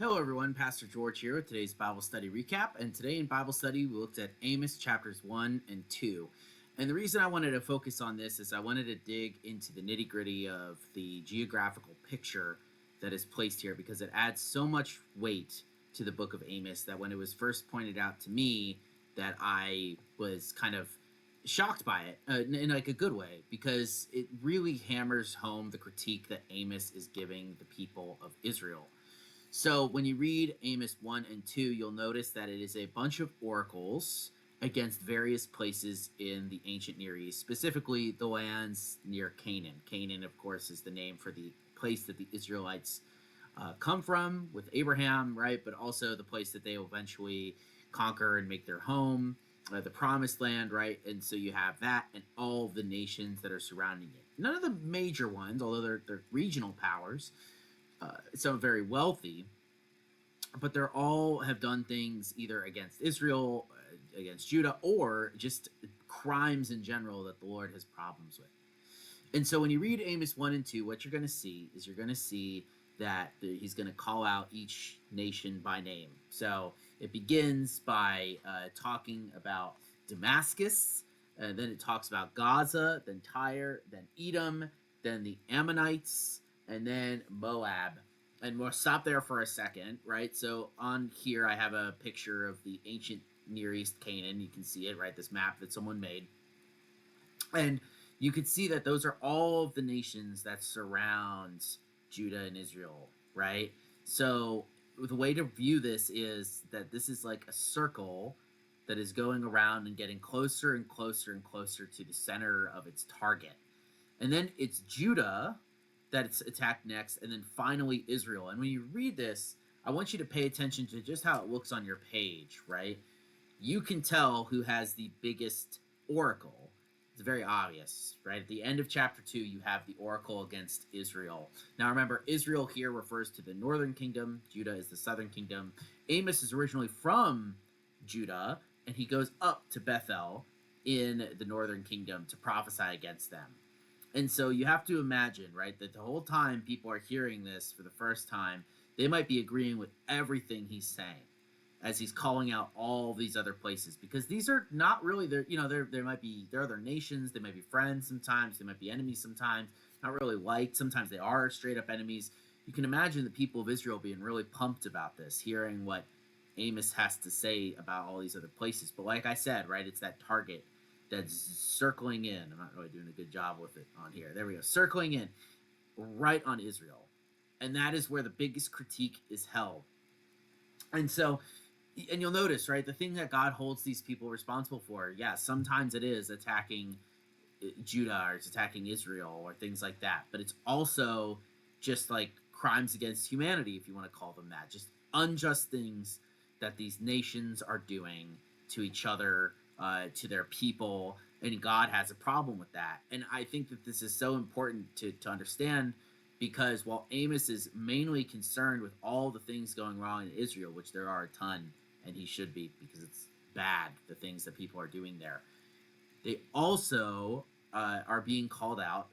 Hello, everyone. Pastor George here with today's Bible study recap. And today in Bible study, we looked at Amos chapters 1 and 2. And the reason I wanted to focus on this is I wanted to dig into the nitty gritty of the geographical picture that is placed here because it adds so much weight to the book of Amos that when it was first pointed out to me, that I was kind of shocked by it in like a good way because it really hammers home the critique that Amos is giving the people of Israel. So when you read Amos 1 and 2, you'll notice that it is a bunch of oracles against various places in the ancient Near East, specifically the lands near Canaan. Canaan, of course, is the name for the place that the Israelites come from with Abraham, right? But also the place that they will eventually conquer and make their home, the promised land, right? And so you have that and all of the nations that are surrounding it. None of the major ones, although they're regional powers, some very wealthy, but they're all have done things either against Israel, against Judah, or just crimes in general that the Lord has problems with. And so when you read Amos 1 and 2, what you're going to see is you're going to see that he's going to call out each nation by name. So it begins by talking about Damascus, and then it talks about Gaza, then Tyre, then Edom, then the Ammonites, and then Moab. And we'll stop there for a second, right? So on here, I have a picture of the ancient Near East Canaan. You can see it, right? This map that someone made. And you can see that those are all of the nations that surround Judah and Israel, right? So the way to view this is that this is like a circle that is going around and getting closer and closer and closer to the center of its target. And then it's Judah that it's attacked next, and then finally Israel. And when you read this, I want you to pay attention to just how it looks on your page, right? You can tell who has the biggest oracle. It's very obvious, right? At the end of chapter 2, you have the oracle against Israel. Now remember, Israel here refers to the northern kingdom. Judah is the southern kingdom. Amos is originally from Judah, and he goes up to Bethel in the northern kingdom to prophesy against them. And so you have to imagine, right, that the whole time people are hearing this for the first time, they might be agreeing with everything he's saying as he's calling out all these other places, because these are not really there. There might be there are other nations, they might be friends sometimes, they might be enemies sometimes, not really liked. Sometimes they are straight up enemies. You can imagine the people of Israel being really pumped about this, hearing what Amos has to say about all these other places. But like I said, right, it's that target that's circling in. I'm not really doing a good job with it on here. There we go. Circling in right on Israel. And that is where the biggest critique is held. And so, and you'll notice, right, the thing that God holds these people responsible for, yeah, sometimes it is attacking Judah or it's attacking Israel or things like that. But it's also just like crimes against humanity, if you want to call them that. Just unjust things that these nations are doing to each other, to their people, and God has a problem with that. And I think that this is so important to understand, because while Amos is mainly concerned with all the things going wrong in Israel, which there are a ton, and he should be because it's bad, the things that people are doing there, they also are being called out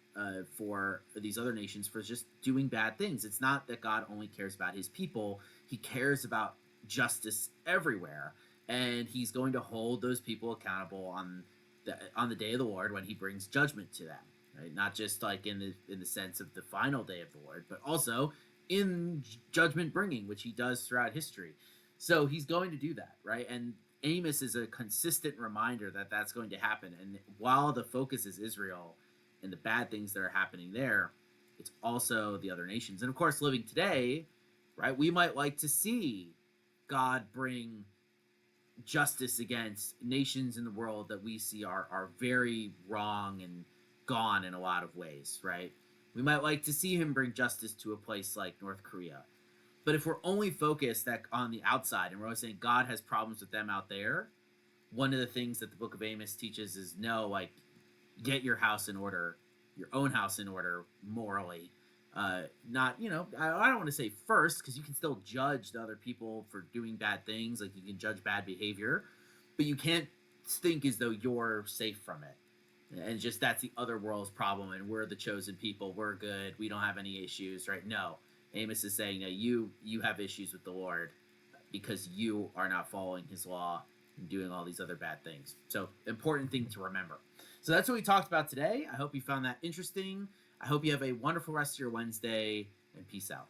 for these other nations for just doing bad things. It's not that God only cares about his people, he cares about justice everywhere. And he's going to hold those people accountable on the day of the Lord when he brings judgment to them, right? Not just like in the sense of the final day of the Lord, but also in judgment bringing, which he does throughout history. So he's going to do that, right? And Amos is a consistent reminder that that's going to happen. And while the focus is Israel and the bad things that are happening there, it's also the other nations. And of course, living today, right, we might like to see God bring justice against nations in the world that we see are very wrong and gone in a lot of ways, right? We might like to see him bring justice to a place like North Korea. But if we're only focused on the outside and we're always saying God has problems with them out there, one of the things that the book of Amos teaches is no, like, get your house in order, your own house in order morally. Not, I don't want to say first, because you can still judge the other people for doing bad things. Like, you can judge bad behavior, but you can't think as though you're safe from it. And just that's the other world's problem, and we're the chosen people. We're good. We don't have any issues, right? No. Amos is saying that you have issues with the Lord because you are not following his law and doing all these other bad things. So, important thing to remember. So that's what we talked about today. I hope you found that interesting. I hope you have a wonderful rest of your Wednesday, and peace out.